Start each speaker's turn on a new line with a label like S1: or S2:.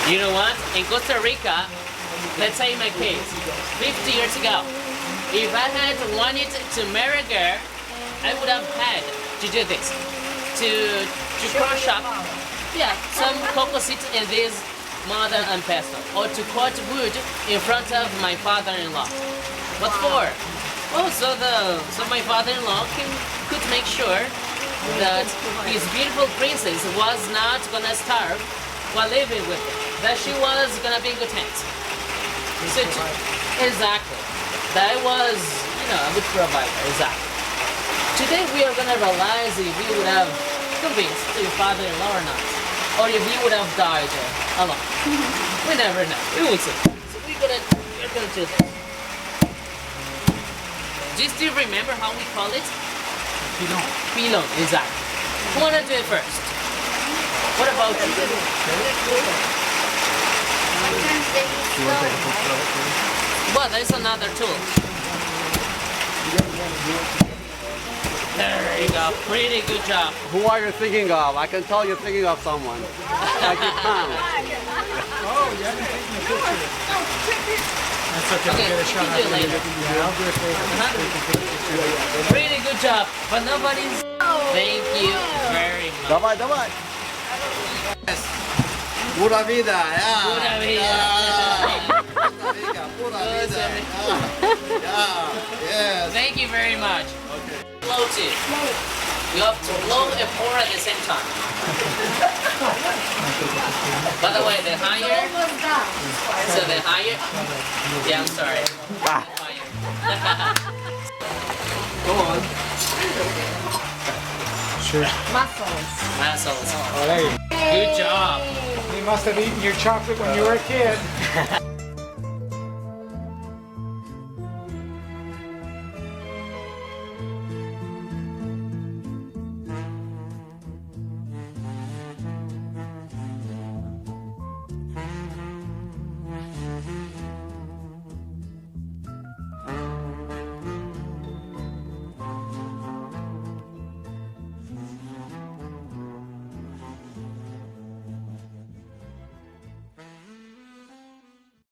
S1: You know what? In Costa Rica, let's say my case, 50 years ago, if I had wanted to marry a girl, I would have had to do this. To crush up, some cocoa seeds in this mother and pestle, or to cut wood in front of my father-in-law. What for? Oh, so my father-in-law could make sure that his beautiful princess was not gonna starve while living with him, that she was gonna be in good hands. So exactly. That was, a good provider, exactly. Today we are gonna realize if we would have convinced your father-in-law or not, or if he would have died alone. We never know. We will see. So we're gonna do this. Do you still remember how we call it?
S2: Pilon.
S1: Pilon, exactly. Who wanna do it first? What about you? Well, there's another tool. There you go. Pretty good job.
S3: Who are you thinking of? I can tell you're thinking of someone. Like your pound.
S2: Oh, you haven't taken a picture. That's okay,
S1: Okay,
S2: we'll get a shot
S1: you do it
S2: after
S1: later.
S2: Yeah, I'll do it later.
S1: Pretty good job, but nobody's. Thank you very much.
S3: Давай, давай. Pura vida, yeah.
S1: Pura vida.
S3: Pura vida. Yes.
S1: Thank you very much.
S3: Okay.
S1: Blow too. You have to blow and pour at the same time. By the way, the higher. So the higher. Yeah, I'm sorry.
S3: Ah.
S1: Higher.
S3: Go on.
S2: Sure.
S1: Muscles.
S2: Oh, there you go.
S1: Good job.
S2: You must have eaten your chocolate when you were a kid.